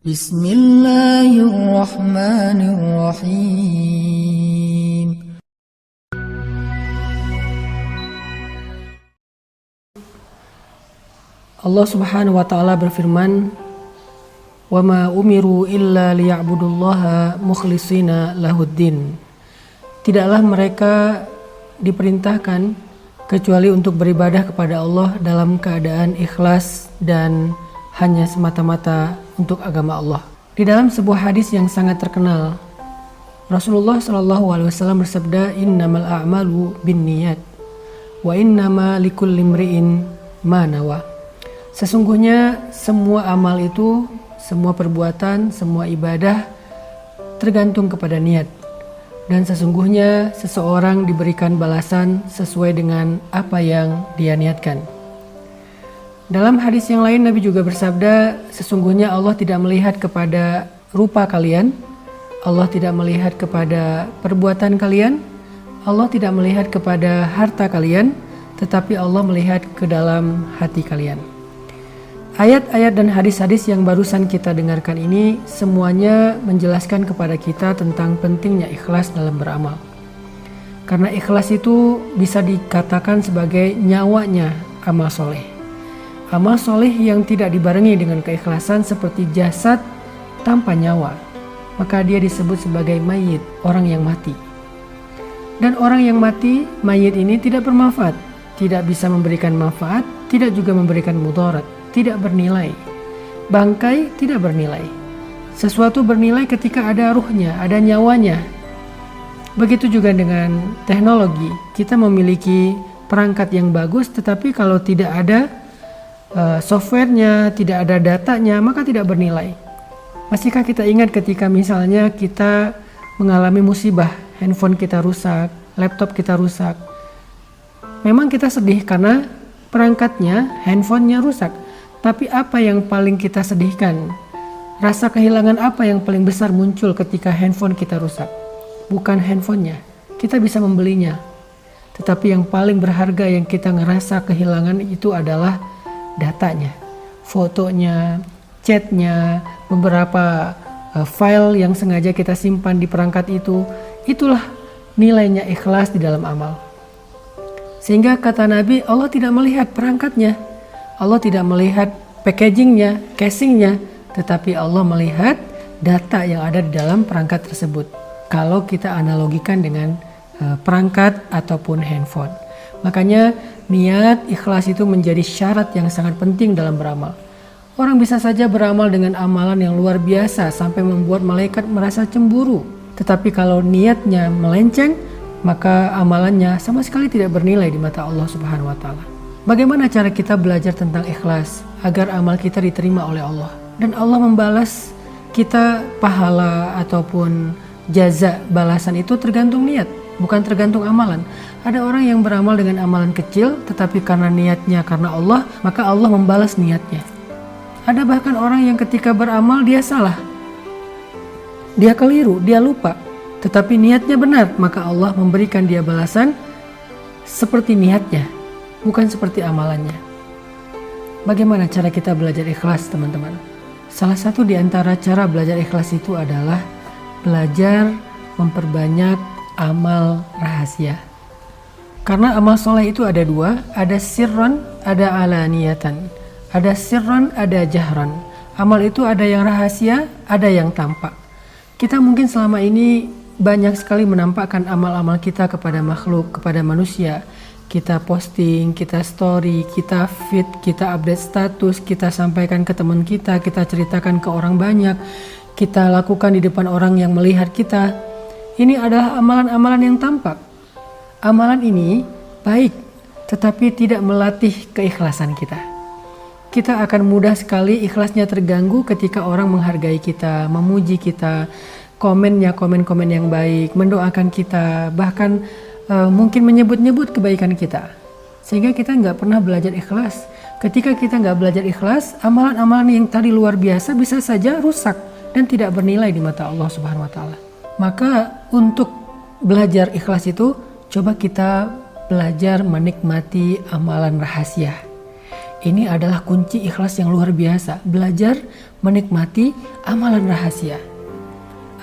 Bismillahirrahmanirrahim. Allah Subhanahu wa taala berfirman, "Wa ma umiru illa liya'budullaha mukhlishina lahuddin." Tidaklah mereka diperintahkan kecuali untuk beribadah kepada Allah dalam keadaan ikhlas dan hanya semata-mata untuk agama Allah. Di dalam sebuah hadis yang sangat terkenal, Rasulullah SAW bersabda, "Innamal a'malu binniyat wa innama likulli imri'in ma nawa." Sesungguhnya semua amal itu, semua perbuatan, semua ibadah tergantung kepada niat. Dan sesungguhnya seseorang diberikan balasan sesuai dengan apa yang dia niatkan. Dalam hadis yang lain Nabi juga bersabda, sesungguhnya Allah tidak melihat kepada rupa kalian, Allah tidak melihat kepada perbuatan kalian, Allah tidak melihat kepada harta kalian, tetapi Allah melihat ke dalam hati kalian. Ayat-ayat dan hadis-hadis yang barusan kita dengarkan ini semuanya menjelaskan kepada kita tentang pentingnya ikhlas dalam beramal. Karena ikhlas itu bisa dikatakan sebagai nyawanya amal soleh. Amal soleh yang tidak dibarengi dengan keikhlasan seperti jasad tanpa nyawa, maka dia disebut sebagai mayit, orang yang mati. Dan orang yang mati, mayit ini tidak bermanfaat, tidak bisa memberikan manfaat, tidak juga memberikan mudarat, tidak bernilai. Bangkai tidak bernilai. Sesuatu bernilai ketika ada ruhnya, ada nyawanya. Begitu juga dengan teknologi. Kita memiliki perangkat yang bagus, tetapi kalau tidak ada softwarenya, tidak ada datanya, maka tidak bernilai. Masihkah kita ingat ketika misalnya kita mengalami musibah, handphone kita rusak, laptop kita rusak. Memang kita sedih karena perangkatnya, handphonenya rusak. Tapi apa yang paling kita sedihkan? Rasa kehilangan apa yang paling besar muncul ketika handphone kita rusak? Bukan handphonenya, kita bisa membelinya. Tetapi yang paling berharga yang kita ngerasa kehilangan itu adalah datanya, fotonya, chatnya, beberapa file yang sengaja kita simpan di perangkat itu. Itulah nilainya ikhlas di dalam amal. Sehingga kata Nabi, Allah tidak melihat perangkatnya, Allah tidak melihat packagingnya, casingnya, tetapi Allah melihat data yang ada di dalam perangkat tersebut. Kalau kita analogikan dengan perangkat ataupun handphone. Makanya niat ikhlas itu menjadi syarat yang sangat penting dalam beramal. Orang bisa saja beramal dengan amalan yang luar biasa sampai membuat malaikat merasa cemburu. Tetapi kalau niatnya melenceng, maka amalannya sama sekali tidak bernilai di mata Allah Subhanahu wa taala. Bagaimana cara kita belajar tentang ikhlas agar amal kita diterima oleh Allah dan Allah membalas kita pahala ataupun jaza balasan itu tergantung niat, bukan tergantung amalan. Ada orang yang beramal dengan amalan kecil tetapi karena niatnya karena Allah, maka Allah membalas niatnya. Ada bahkan orang yang ketika beramal dia salah, dia keliru, dia lupa, tetapi niatnya benar, maka Allah memberikan dia balasan seperti niatnya, bukan seperti amalannya. Bagaimana cara kita belajar ikhlas, teman-teman? Salah satu di antara cara belajar ikhlas itu adalah belajar memperbanyak amal rahasia. Karena amal soleh itu ada dua, ada sirran, ada alaniyatan. Ada sirran, ada jahran. Amal itu ada yang rahasia, ada yang tampak. Kita mungkin selama ini banyak sekali menampakkan amal-amal kita kepada makhluk, kepada manusia. Kita posting, kita story, kita feed, kita update status, kita sampaikan ke teman kita ceritakan ke orang banyak, kita lakukan di depan orang yang melihat kita. Ini adalah amalan-amalan yang tampak. Amalan ini baik, tetapi tidak melatih keikhlasan kita. Kita akan mudah sekali ikhlasnya terganggu ketika orang menghargai kita, memuji kita, komennya komen-komen yang baik, mendoakan kita, bahkan mungkin menyebut-nyebut kebaikan kita, sehingga kita nggak pernah belajar ikhlas. Ketika kita nggak belajar ikhlas, amalan-amalan yang tadi luar biasa bisa saja rusak dan tidak bernilai di mata Allah Subhanahu wa taala. Maka untuk belajar ikhlas itu, coba kita belajar menikmati amalan rahasia. Ini adalah kunci ikhlas yang luar biasa. Belajar menikmati amalan rahasia.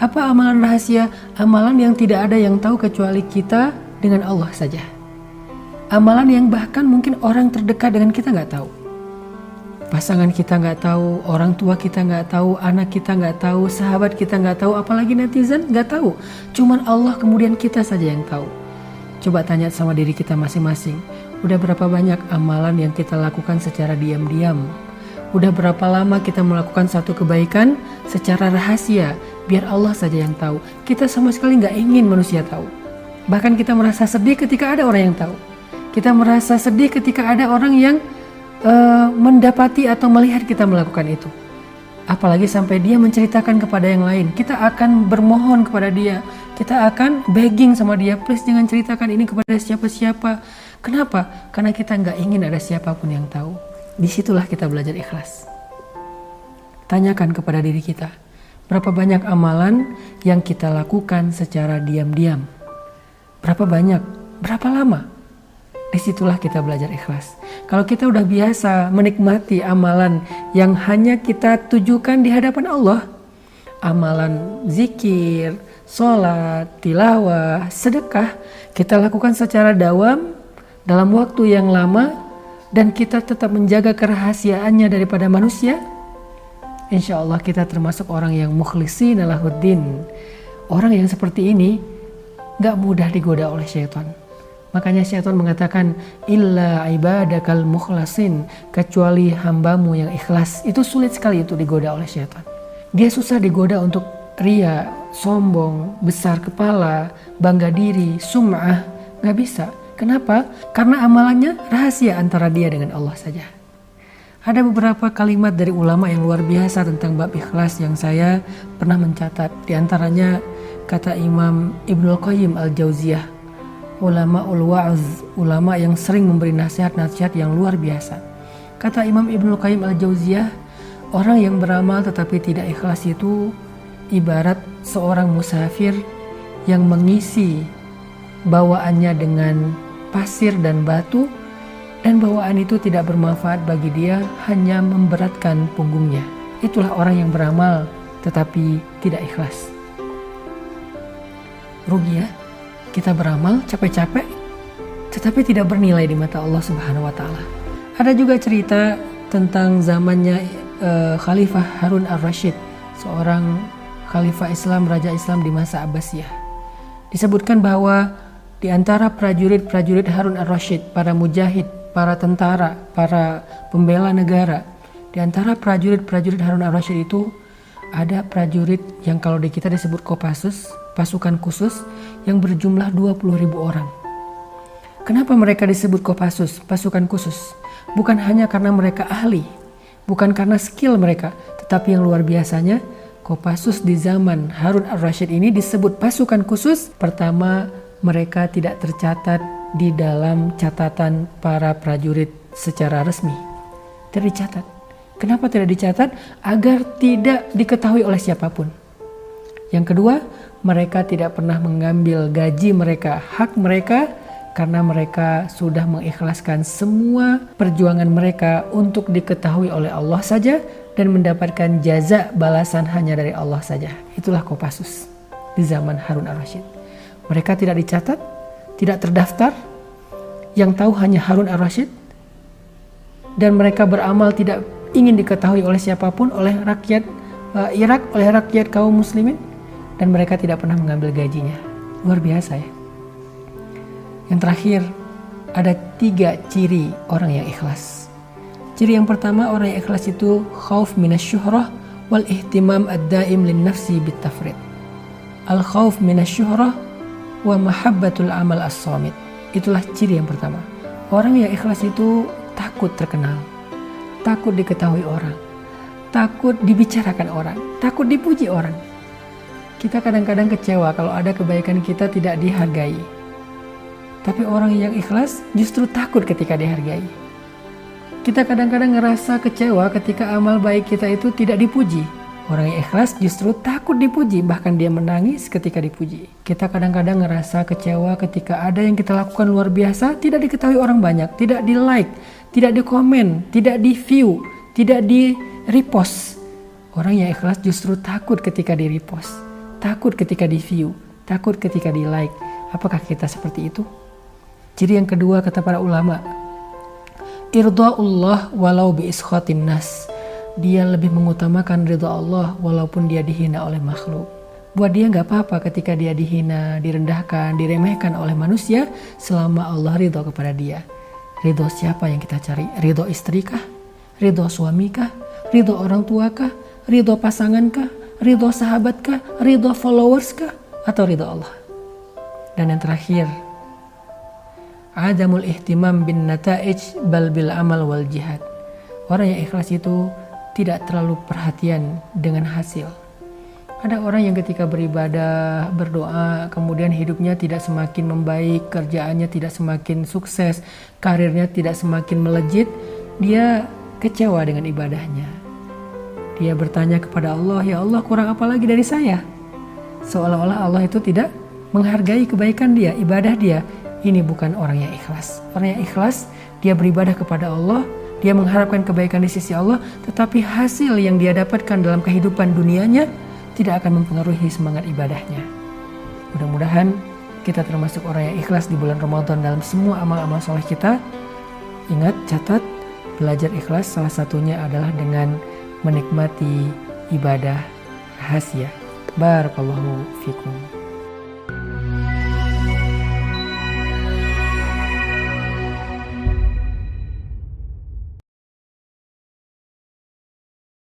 Apa amalan rahasia? Amalan yang tidak ada yang tahu kecuali kita dengan Allah saja. Amalan yang bahkan mungkin orang terdekat dengan kita nggak tahu. Pasangan kita nggak tahu, orang tua kita nggak tahu, anak kita nggak tahu, sahabat kita nggak tahu, apalagi netizen nggak tahu. Cuman Allah kemudian kita saja yang tahu. Coba tanya sama diri kita masing-masing. Udah berapa banyak amalan yang kita lakukan secara diam-diam? Udah berapa lama kita melakukan satu kebaikan secara rahasia, biar Allah saja yang tahu. Kita sama sekali nggak ingin manusia tahu. Bahkan kita merasa sedih ketika ada orang yang tahu. Kita merasa sedih ketika ada orang yang mendapati atau melihat kita melakukan itu. Apalagi sampai dia menceritakan kepada yang lain. Kita akan bermohon kepada dia. Kita akan begging sama dia, please jangan ceritakan ini kepada siapa-siapa. Kenapa? Karena kita nggak ingin ada siapapun yang tahu. Disitulah kita belajar ikhlas. Tanyakan kepada diri kita, berapa banyak amalan yang kita lakukan secara diam-diam? Berapa banyak? Berapa lama? Disitulah kita belajar ikhlas. Kalau kita udah biasa menikmati amalan yang hanya kita tujukan di hadapan Allah, amalan zikir, sholat, tilawah, sedekah, kita lakukan secara dawam dalam waktu yang lama, dan kita tetap menjaga kerahasiaannya daripada manusia, insya Allah kita termasuk orang yang mukhlishina lahuddin. Orang yang seperti ini gak mudah digoda oleh syaitan. Makanya syaitan mengatakan illa ibadakal mukhlasin, kecuali hambamu yang ikhlas. Itu sulit sekali itu digoda oleh syaitan. Dia susah digoda untuk ria, sombong, besar kepala, bangga diri, sum'ah. Gak bisa. Kenapa? Karena amalannya rahasia antara dia dengan Allah saja. Ada beberapa kalimat dari ulama yang luar biasa tentang bab ikhlas yang saya pernah mencatat. Di antaranya kata Imam Ibnul Qayyim Al-Jauziyah, ulama ul-wa'z, ulama yang sering memberi nasihat-nasihat yang luar biasa. Kata Imam Ibnul Qayyim Al-Jauziyah, orang yang beramal tetapi tidak ikhlas itu ibarat seorang musafir yang mengisi bawaannya dengan pasir dan batu, dan bawaan itu tidak bermanfaat bagi dia, hanya memberatkan punggungnya. Itulah orang yang beramal tetapi tidak ikhlas. Rugi ya, kita beramal capek-capek tetapi tidak bernilai di mata Allah Subhanahu wa taala. Ada juga cerita tentang zamannya Khalifah Harun ar-Rasyid, seorang khalifah Islam, raja Islam di masa Abbasiyah. Disebutkan bahwa di antara prajurit-prajurit Harun ar-Rasyid, para mujahid, para tentara, para pembela negara, di antara prajurit-prajurit Harun ar-Rasyid itu ada prajurit yang kalau di kita disebut Kopassus, pasukan khusus yang berjumlah 20.000 orang. Kenapa mereka disebut Kopassus, pasukan khusus? Bukan hanya karena mereka ahli, bukan karena skill mereka, tetapi yang luar biasanya Kopassus di zaman Harun ar-Rasyid ini disebut pasukan khusus. Pertama, mereka tidak tercatat di dalam catatan para prajurit secara resmi. Tidak dicatat. Kenapa tidak dicatat? Agar tidak diketahui oleh siapapun. Yang kedua, mereka tidak pernah mengambil gaji mereka, hak mereka, karena mereka sudah mengikhlaskan semua perjuangan mereka untuk diketahui oleh Allah saja dan mendapatkan jaza balasan hanya dari Allah saja. Itulah Kopassus di zaman Harun ar-Rasyid. Mereka tidak dicatat, tidak terdaftar, yang tahu hanya Harun ar-Rasyid, dan mereka beramal tidak ingin diketahui oleh siapapun, oleh rakyat Irak, oleh rakyat kaum muslimin, dan mereka tidak pernah mengambil gajinya. Luar biasa ya. Yang terakhir, ada 3 ciri orang yang ikhlas. Ciri yang pertama, orang yang ikhlas itu khauf minasyuhrah wal ihtimam ad-daim lin nafsi bit tafrid. Al khauf minasyuhrah wa mahabbatul amal as-samit. Itulah ciri yang pertama. Orang yang ikhlas itu takut terkenal, takut diketahui orang, takut dibicarakan orang, takut dipuji orang. Kita kadang-kadang kecewa kalau ada kebaikan kita tidak dihargai. Tapi orang yang ikhlas justru takut ketika dihargai. Kita kadang-kadang ngerasa kecewa ketika amal baik kita itu tidak dipuji. Orang yang ikhlas justru takut dipuji, bahkan dia menangis ketika dipuji. Kita kadang-kadang ngerasa kecewa ketika ada yang kita lakukan luar biasa, tidak diketahui orang banyak, tidak di like, tidak di komen, tidak di view, tidak di repost. Orang yang ikhlas justru takut ketika di repost, takut ketika di view, takut ketika di like. Apakah kita seperti itu? Ciri yang kedua kata para ulama, irda'ullah walau bi iskhatin nas. Dia lebih mengutamakan ridha Allah walaupun dia dihina oleh makhluk. Buat dia gak apa-apa ketika dia dihina, direndahkan, diremehkan oleh manusia selama Allah ridho kepada dia. Ridho siapa yang kita cari? Ridho istri kah? Ridho suami kah? Ridho orang tua kah? Ridho pasangan kah? Ridho sahabat kah? Ridho followers kah? Atau ridho Allah? Dan yang terakhir, adamul ihtimam bin nata'ij bal bil amal wal jihad. Orang yang ikhlas itu tidak terlalu perhatian dengan hasil. Ada orang yang ketika beribadah, berdoa, kemudian hidupnya tidak semakin membaik, kerjaannya tidak semakin sukses, karirnya tidak semakin melejit, dia kecewa dengan ibadahnya. Dia bertanya kepada Allah, ya Allah kurang apa lagi dari saya? Seolah-olah Allah itu tidak menghargai kebaikan dia, ibadah dia. Ini bukan orang yang ikhlas. Orang yang ikhlas, dia beribadah kepada Allah, dia mengharapkan kebaikan di sisi Allah, tetapi hasil yang dia dapatkan dalam kehidupan dunianya tidak akan mempengaruhi semangat ibadahnya. Mudah-mudahan kita termasuk orang yang ikhlas di bulan Ramadan dalam semua amal-amal soleh kita. Ingat, catat, belajar ikhlas salah satunya adalah dengan menikmati ibadah rahasia. Barakallahu fikum.